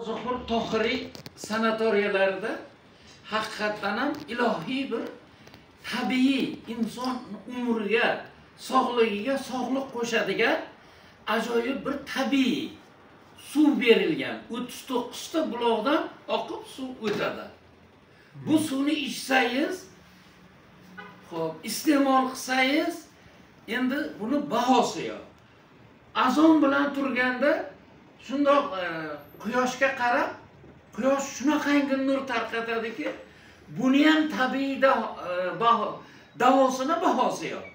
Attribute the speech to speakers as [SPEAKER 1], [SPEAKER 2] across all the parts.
[SPEAKER 1] Zuhur Tohiriy sanatoriyalarida haqiqatan ham ilohiy bir tabiiy inson umriga, sog'ligiga sog'liq qo'shadigan ajoyib bir tabiiy suv berilgan. 39 ta buloqdan oqib suv o'tadi. Bu suvni ichsangiz, xo'p, iste'mol qilsangiz, endi buni bahosi yo'q. Azon bilan turganda shundoq quyoshga qarab, quyosh shunaqangi nur tarqatadiki, buni ham tabiiy davosini bahosi yo'q.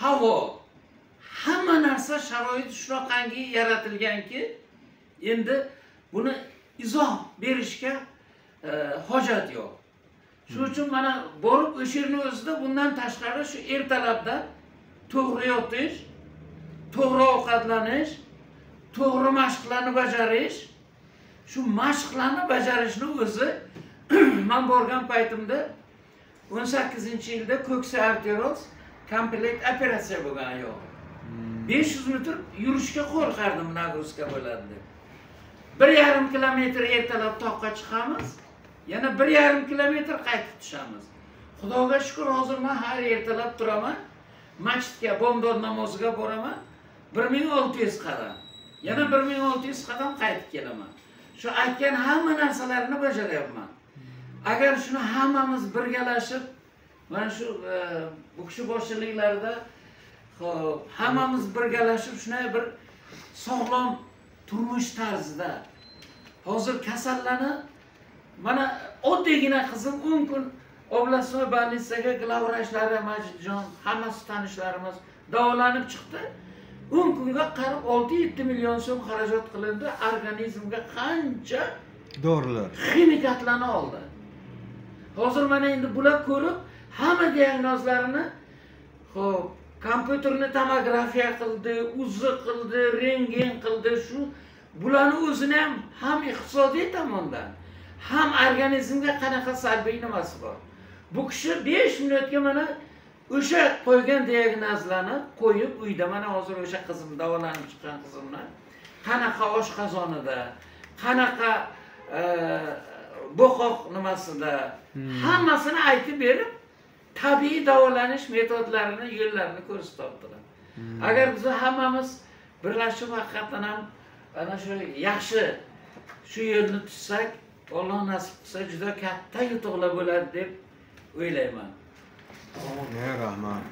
[SPEAKER 1] Havo, hamma narsa sharoit shunaqangi yaratilganki, endi buni izoh berishga hojat yo'q. Shuning uchun mana borib o'sha yerni o'zida bundan tashqari shu ertalabdan to'g'ri yotish, to'g'ri ovqatlanish, to'g'ri mashqlarni bajarish, shu mashqlarni bajarishni o'zi men borgan paytimda 18-yilda ko'ksi arterioz komplekt operatsiya bo'lgan ayol. 500 metr yurishga qo'rqardim, nagruzka bo'ladi deb. 1,5 kilometr ertalab toqqa chiqamiz, yana 1,5 kilometr qaytib tushamiz. Xudoga shukr, hozir men har ertalab turaman, masjidga bomdod namoziga boraman, 1600 qadam. Yana 1600 qadam qaytib kelaman. Shu aytgan hamma narsalarni bajaryapman. Agar shuni hammamiz birgalashib, mana shu bu kishi boshchiliklarida hammamiz birgalashib shunday bir sog'lom turmush tarzida hozir kasallanib, mana oddiygina qizim 10 kun oblastnoy больницаga glavvrachlari Majidjon, hammasi tanishlarimiz davolanib chiqdi. 10 kunga qarab 6-7 million so'm xarajat qilindi, organizmga qancha
[SPEAKER 2] dorilar,
[SPEAKER 1] ximikatlarni oldi. Hozir mana endi bular ko'rib, hamma diagnozlarini, xo'p, kompyuterni tomografiya qildi, UZI qildi, rentgen qildi, shu bularni o'zini ham iqtisodiy tomondan, ham organizmga qanaqa salbiy nimasi bor. Bu kishi 5 minutga mana o'sha qo'ygan diagnozlarni qo'yib, uyda mana hozir o'sha qizim davolanib chiqqan qizimni qanaqa oshqozonida, qanaqa bo'qoq nimasida hammasini aytib berib, tabiiy davolanish metodlarini, yo'llarini ko'rsatyaptilar. Agar biz hammamiz birlashib haqiqatan ham ana shu yaxshi shu yo'lni tutsak, Alloh nasib qilsa juda katta yutuqlar bo'ladi deb o'ylayman.
[SPEAKER 2] Rahmat.